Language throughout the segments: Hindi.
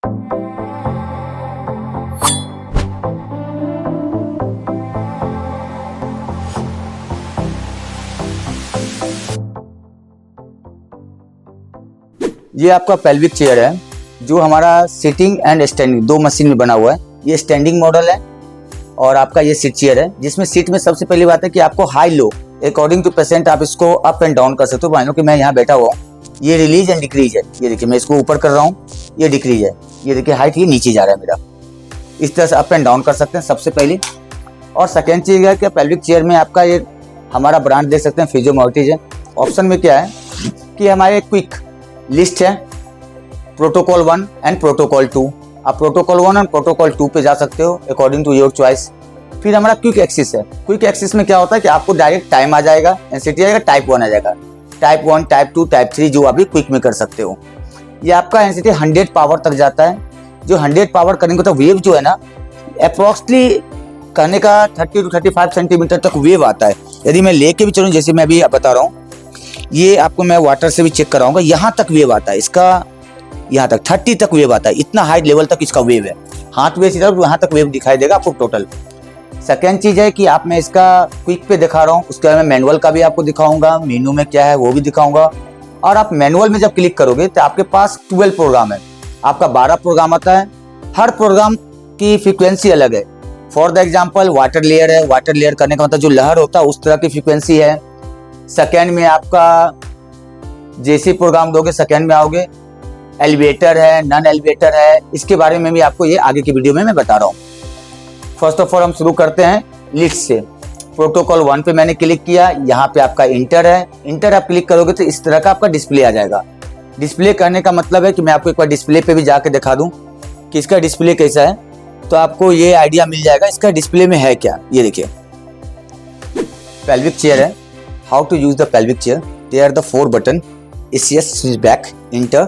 ये आपका पेल्विक चेयर है जो हमारा सिटिंग एंड स्टैंडिंग दो मशीन में बना हुआ है। ये स्टैंडिंग मॉडल है और आपका ये सीट चेयर है, जिसमें सीट में सबसे पहली बात है कि आपको high low according to patient आप इसको अप एंड डाउन कर सकते हो। मान लो कि मैं यहाँ बैठा हुआ हूँ, ये रिलीज एंड डिक्रीज है। ये देखिए मैं इसको ऊपर कर रहा हूँ, ये डिक्रीज है। ये देखिए हाइट ये नीचे जा रहा है मेरा। इस तरह से अप एंड डाउन कर सकते हैं सबसे पहले। और सेकेंड चीज है कि पेल्विक चेयर में आपका ये हमारा ब्रांड देख सकते हैं, फिजियोमोटिज है। ऑप्शन में क्या है कि हमारे क्विक लिस्ट है, प्रोटोकॉल 1 एंड प्रोटोकॉल 2। आप प्रोटोकॉल 1 और प्रोटोकॉल 2 पे जा सकते हो अकॉर्डिंग टू योर चॉइस। फिर हमारा क्विक एक्सिस है। क्विक एक्सिस में क्या होता है कि आपको डायरेक्ट टाइम आ जाएगा, एनसीटी आएगा, टाइप 1 आ जाएगा, टाइप 1, टाइप 2, टाइप 3 जो अभी क्विक में कर सकते हो। ये आपका एनसीटी 100 पावर तक जाता है। जो 100 पावर करने को तो वेव जो है ना अप्रोक्सली करने का 30 to 35 सेंटीमीटर तक वेव आता है। यदि मैं लेके भी चलूँ, जैसे मैं अभी बता रहा हूँ, ये आपको मैं वाटर से भी चेक कराऊंगा, यहाँ तक वेव आता है इसका, यहाँ तक 30 तक वेव आता है। इतना हाई लेवल तक इसका वेव है। हाथ वेव इधर यहाँ तक वेव दिखाई देगा आपको टोटल। सेकेंड चीज है कि आप मैं इसका क्विक पे दिखा रहा हूँ, उसके बाद मैं मैनुअल का भी आपको दिखाऊंगा, मेनू में क्या है वो भी दिखाऊंगा। और आप मैनुअल में जब क्लिक करोगे तो आपके पास 12 प्रोग्राम है। आपका 12 प्रोग्राम आता है। हर प्रोग्राम की फ्रीक्वेंसी अलग है। For the example water layer है, वाटर लेयर करने का मतलब जो लहर होता है उस तरह की फ्रीक्वेंसी है। सेकेंड में आपका जैसे प्रोग्राम दोगे सेकेंड में आओगे। एलिवेटर है, नॉन एलिवेटर है, इसके बारे में भी आपको ये आगे की वीडियो में मैं बता रहा हूँ। फर्स्ट ऑफ ऑल हम शुरू करते हैं लिस्ट से। प्रोटोकॉल 1 पे मैंने क्लिक किया, यहाँ पे आपका इंटर है। इंटर आप क्लिक करोगे तो इस तरह का आपका डिस्प्ले आ जाएगा। डिस्प्ले करने का मतलब है कि मैं आपको एक बार डिस्प्ले पे भी जाके दिखा दूं कि इसका डिस्प्ले कैसा है, तो आपको ये आइडिया मिल जाएगा इसका डिस्प्ले में है क्या। ये देखिए पेल्विक चेयर है। How to use the pelvic chair, there are the 4 button, ACS, switch back, enter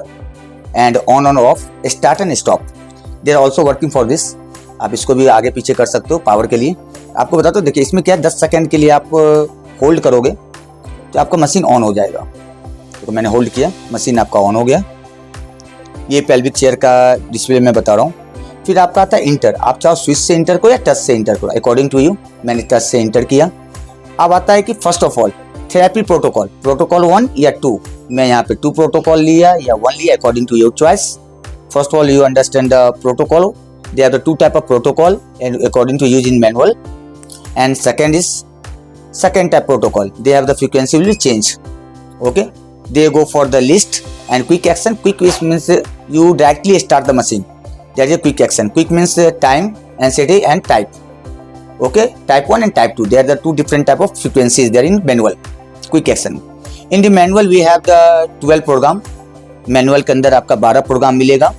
and on on off, start and stop. They are also working for this. आप इसको भी आगे पीछे कर सकते हो पावर के लिए। आपको बता दो, देखिए इसमें क्या है, 10 सेकंड के लिए आप होल्ड करोगे तो आपका मशीन ऑन हो जाएगा। तो मैंने होल्ड किया, मशीन आपका ऑन हो गया। ये पेल्विक चेयर का डिस्प्ले मैं बता रहा हूँ। फिर आपका आता है इंटर। आप चाहो स्विच से इंटर करो या टच से इंटर करो, अकॉर्डिंग टू यू। मैंने टच से इंटर किया। अब आता है कि first of all therapy protocol, protocol 1 या 2। मैं यहाँ पे 2 प्रोटोकॉल लिया या 1 लिया, according to your choice. First of all you understand the protocol. They have the 2 type of protocol and according to use in manual. And second is second type protocol. They have the frequency will change. Okay. They go for the list and quick action. Quick means you directly start the machine. That is a quick action. Quick means time, NCT and type. Okay. Type 1 and type 2. They are the 2 different type of frequencies there in manual. Quick action. In the manual we have the 12 program. Manual के अंदर आपका 12 प्रोग्राम मिलेगा।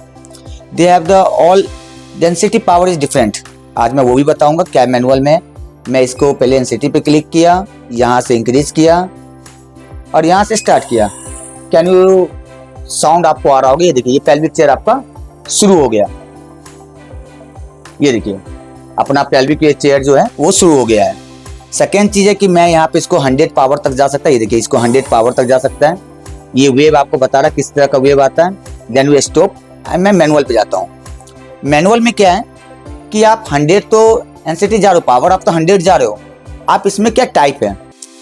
They have the all density power is different. आज मैं वो भी बताऊंगा क्या मैनुअल में। मैं इसको पहले डेंसिटी पे क्लिक किया, यहाँ से इंक्रीज किया और यहाँ से स्टार्ट किया। कैन यू साउंड आपको आ रहा होगा। ये देखिए ये पेल्विक चेयर आपका शुरू हो गया। ये देखिए अपना पेल्विक चेयर जो है वो शुरू हो गया है। सेकेंड चीज है कि मैं यहाँ पे इसको 100 पावर तक जा सकता है। ये देखिए इसको 100 पावर तक जा सकता है। ये वेव आपको बता रहा किस तरह का वेव आता है। Then we stop. मैं मैनुअल पे जाता हूँ। मैनुअल में क्या है कि आप 100 तो एनसीटी जा रहे हो, पावर आप तो 100 जा रहे हो। आप इसमें क्या टाइप है,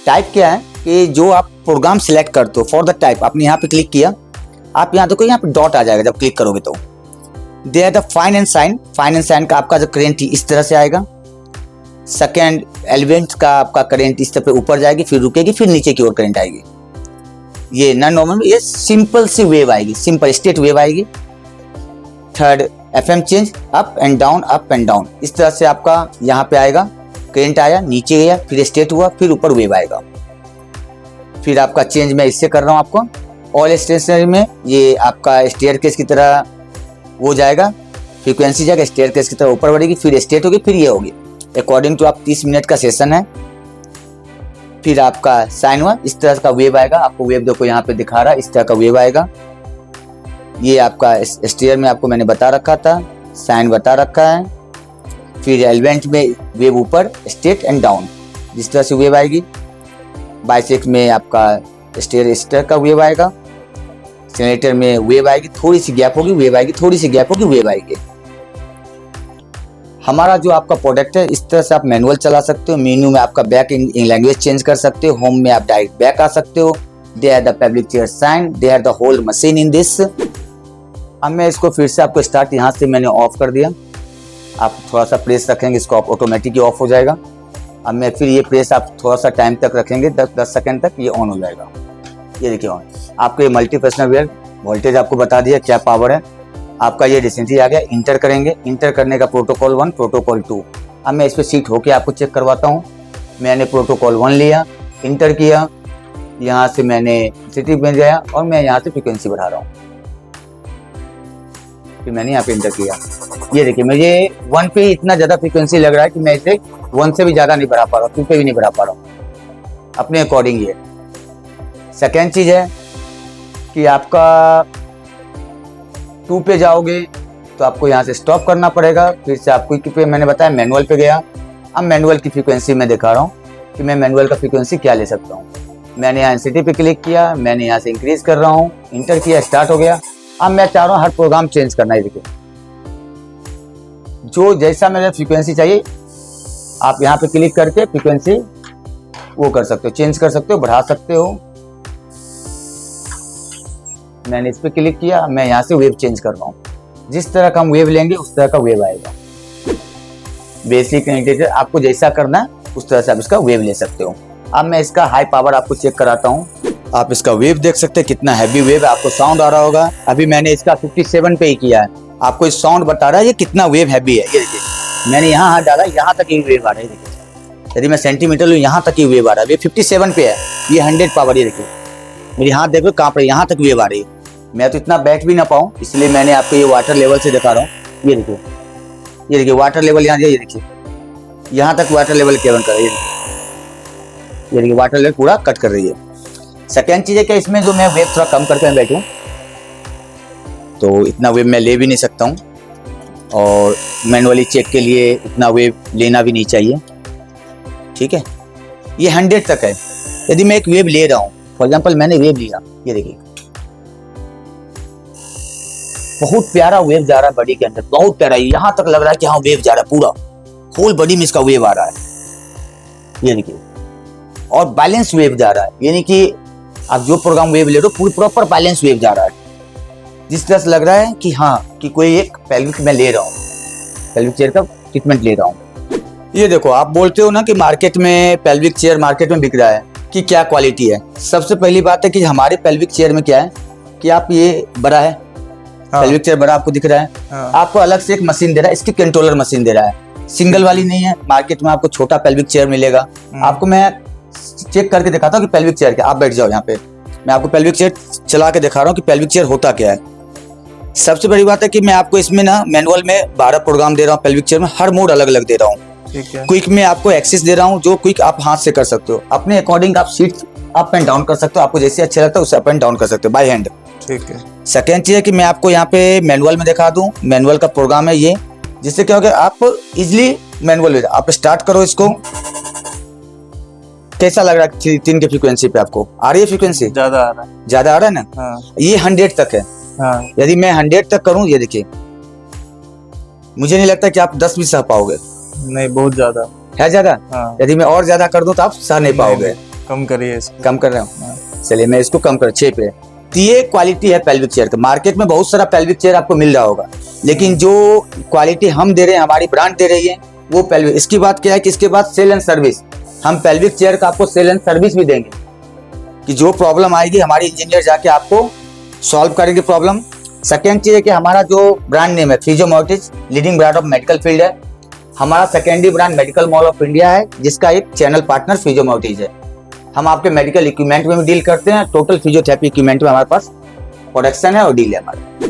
टाइप क्या है कि जो आप प्रोग्राम सिलेक्ट करते हो फॉर द टाइप, आपने यहाँ पे क्लिक किया, आप यहाँ देखो यहाँ पे डॉट आ जाएगा जब क्लिक करोगे तो। They are the fine and sign. Fine and sign का आपका जो करेंट इस तरह से आएगा। सेकेंड एलिमेंट का आपका करेंट इस तरह पे ऊपर जाएगी, फिर रुकेगी, फिर नीचे की ओर करेंट आएगी। ये नॉन नॉर्मल, ये सिंपल सी वेव आएगी, सिंपल स्टेट वेव आएगी। Third FM change, up and down, up and down. इस तरह से आपका यहाँ पे आएगा, करेंट आया, नीचे गया, फिर स्टेट हुआ, फिर ऊपर वेव आएगा। फिर आपका चेंज मैं इससे कर रहा हूँ आपको। ऑल स्टेशनरी में ये आपका स्टेयरकेस की तरह वो जाएगा, फ्रीक्वेंसी जाएगा स्टेयरकेस की तरह ऊपर बढ़ेगी, फिर स्टेट होगी, फिर ये होगी। अकॉर्डिंग टू आप 30 मिनट का सेशन है। फिर आपका साइन हुआ, इस तरह का वेव आएगा। आपको वेव देखो यहाँ पे दिखा रहा है, इस तरह का वेव आएगा। ये आपका स्टेयर में आपको मैंने बता रखा था, साइन बता रखा है। फिर एलिमेंट में वेव ऊपर, स्टेट एंड डाउन, जिस तरह से वेव आएगी। बाइसेक्ट में आपका स्टेयर इस तरह का वेव आएगा। एक्सेलरेटर में वेव आएगी, थोड़ी सी गैप होगी, वेव आएगी, थोड़ी सी गैप होगी, वेव आएगी। हमारा जो आपका प्रोडक्ट है, इस तरह से आप मैनुअल चला सकते हो। मेन्यू में आपका बैक इन लैंग्वेज चेंज कर सकते हो। होम में आप डायरेक्ट बैक आ सकते हो। They are the public chair sign, they are the whole machine in this. अब मैं इसको फिर से आपको स्टार्ट यहाँ से मैंने ऑफ कर दिया। आप थोड़ा सा प्रेस रखेंगे, इसको आप ऑटोमेटिक ऑफ हो जाएगा। अब मैं फिर ये प्रेस आप थोड़ा सा टाइम तक रखेंगे, 10 सेकंड तक, ये ऑन हो जाएगा। ये देखिए ऑन। आपको ये मल्टीफंक्शनल वेयर वोल्टेज आपको बता दिया क्या पावर है। आपका ये रिसेंटली आ गया। इंटर करेंगे। इंटर करने का प्रोटोकॉल 1, प्रोटोकॉल 2। अब मैं इस पर सीट होके आपको चेक करवाता हूँ। मैंने प्रोटोकॉल 1 लिया, इंटर किया, यहाँ से मैंने सिटी में गया और मैं यहाँ से फ्रिक्वेंसी बढ़ा रहा हूँ। फिर मैंने यहाँ पे इंटर किया। ये देखिए मुझे 1 पे इतना ज़्यादा फ्रिक्वेंसी लग रहा है कि मैं इसे 1 से भी ज़्यादा नहीं बढ़ा पा रहा हूँ, 2 पे भी नहीं बढ़ा पा रहा हूँ अपने अकॉर्डिंग। ये सेकेंड चीज़ है कि आपका 2 पे जाओगे तो आपको यहाँ से स्टॉप करना पड़ेगा। फिर से आपको पे मैंने बताया मैनुअल पे गया। अब मैनुअल की फ्रीक्वेंसी मैं दिखा रहा हूँ कि मैं मैनुअल का फ्रीक्वेंसी क्या ले सकता हूँ। मैंने यहाँ सिटी पे क्लिक किया, मैंने यहाँ से इंक्रीज कर रहा हूँ, इंटर किया, स्टार्ट हो गया। अब मैं चाह रहा हूँ हर प्रोग्राम चेंज करना है। देखिए जो जैसा मेरा फ्रीक्वेंसी चाहिए आप यहाँ पे क्लिक करके फ्रीक्वेंसी वो कर सकते हो, चेंज कर सकते हो, बढ़ा सकते हो। मैंने इस पे क्लिक किया, मैं यहाँ से वेव चेंज कर रहा हूँ। जिस तरह का हम वेव लेंगे उस तरह का वेव आएगा। बेसिक इंडिकेटर आपको जैसा करना है उस तरह से आप इसका वेव ले सकते हो। अब मैं इसका हाई पावर आपको चेक कराता हूँ। आप इसका वेव देख सकते हैं कितना हैवी वेव है, आपको साउंड आ रहा होगा। अभी मैंने इसका 57 पे ही किया है, आपको इस साउंड बता रहा है ये कितना वेव हैवी है। ये देखिए मैंने यहाँ हाथ डाला, यहाँ तक ही वेव आ रहा है। देखिए यदि मैं सेंटीमीटर लूँ यहाँ तक ही वेव आ रहा है। ये 57 पे है, ये 100 पावर। ये देखिए मेरी हाथ देखो कहाँ पर, यहाँ तक वेव आ रही है। मैं तो इतना बैठ भी ना पाऊँ, इसलिए मैंने आपको ये वाटर लेवल से दिखा रहा हूँ। ये देखिए, ये देखिए वाटर लेवल यहाँ, ये देखिए यहाँ तक वाटर लेवल केवल कर रही है। ये देखिए वाटर लेवल पूरा कट कर रही है। सेकेंड चीज़ है कि इसमें जो मैं वेव थोड़ा कम करके मैं बैठूँ तो इतना वेव मैं ले भी नहीं सकता हूँ, और मैनुअली चेक के लिए इतना वेव लेना भी नहीं चाहिए। ठीक है, ये 100 तक है। यदि मैं एक वेव ले रहा हूँ, फॉर एग्जाम्पल मैंने वेव लिया, ये देखिए बहुत प्यारा वेव जा रहा है बॉडी के अंदर, बहुत प्यारा। यहाँ तक लग रहा है कि हाँ वेव जा रहा है, पूरा होल बॉडी में इसका वेव आ रहा है। ये देखिए, और बैलेंस वेव जा रहा है, यानी कि आप जो प्रोग्राम वेव ले रहे हो पूरी प्रॉपर बैलेंस वेव जा रहा है। जिस तरह से लग रहा है कि हाँ कि कोई एक पेल्विक मैं ले रहा हूँ, पेल्विक चेयर का ट्रीटमेंट ले रहा हूँ। ये देखो आप बोलते हो ना कि मार्केट में पेल्विक चेयर मार्केट में बिक रहा है कि क्या क्वालिटी है। सबसे पहली बात है कि हमारे पेल्विक चेयर में क्या है कि आप ये बड़ा है, पेल्विक चेयर बड़ा आपको दिख रहा है, आपको अलग से एक मशीन दे रहा है, इसकी कंट्रोलर मशीन दे रहा है, सिंगल वाली नहीं है। मार्केट में आपको छोटा पेल्विक चेयर मिलेगा। आपको मैं चेक करके दिखाता हूँ कि पेल्विक चेयर क्या। आप बैठ जाओ यहाँ पे, मैं आपको पेल्विक चेयर चला के दिखा रहा हूँ कि पेल्विक चेयर होता क्या है। सबसे बड़ी बात है कि मैं आपको इसमें ना मैनुअल में 12 प्रोग्राम दे रहा हूँ पेल्विक चेयर में, हर मोड अलग अलग दे रहा हूँ। क्विक में आपको एक्सेस दे रहा हूँ, जो क्विक आप हाथ से कर सकते हो, अपने अकॉर्डिंग आप सीट अप एंड डाउन कर सकते हो, आपको जैसे अच्छा लगता है उसे अप एंड डाउन कर सकते हो बाय हैंड। ठीक है। सेकेंड चीज है कि मैं आपको यहाँ पे मैनुअल में दिखा दूं, मैनुअल का प्रोग्राम है ये, जिससे क्या होगा आप इजिली मैनुअल आप स्टार्ट करो इसको। कैसा लग रहा है 3 की फ्रीक्वेंसी पे आपको आ रही है फ्रीक्वेंसी? ज्यादा आ रहा है, ज्यादा आ रहा है ना। हाँ। ये 100 तक है। हाँ। यदि मैं 100 तक करूं, ये देखिए मुझे नहीं लगता कि आप 10 भी सह पाओगे। नहीं, बहुत ज्यादा है ज्यादा। हाँ। यदि मैं और ज्यादा कर दूं तो आप सह नहीं पाओगे। कम करिए इसको। कम कर रहे हो, चलिए मैं इसको कम कर 6 पे। तो ये क्वालिटी है पेल्विक चेयर का। मार्केट में बहुत सारा पेल्विक चेयर आपको मिल रहा होगा, लेकिन जो क्वालिटी हम दे रहे हैं, हमारी ब्रांड दे रही है, वो पेल्विक। इसकी बात क्या है कि इसके बाद सेल एंड सर्विस, हम पेल्विक चेयर का आपको सेल एंड सर्विस भी देंगे कि जो प्रॉब्लम आएगी हमारी इंजीनियर जाके आपको सॉल्व करेंगे प्रॉब्लम। सेकेंड चीज है कि हमारा जो ब्रांड नेम है फिजियोमोटिज, leading brand of medical field है। हमारा secondary brand medical mall of India है, जिसका एक चैनल पार्टनर फिजियोमोटिज है। हम आपके मेडिकल इक्विपमेंट में भी डील करते हैं, टोटल फिजियोथेरेपी इक्विपमेंट में हमारे पास प्रोडक्शन है और डील है हमारा।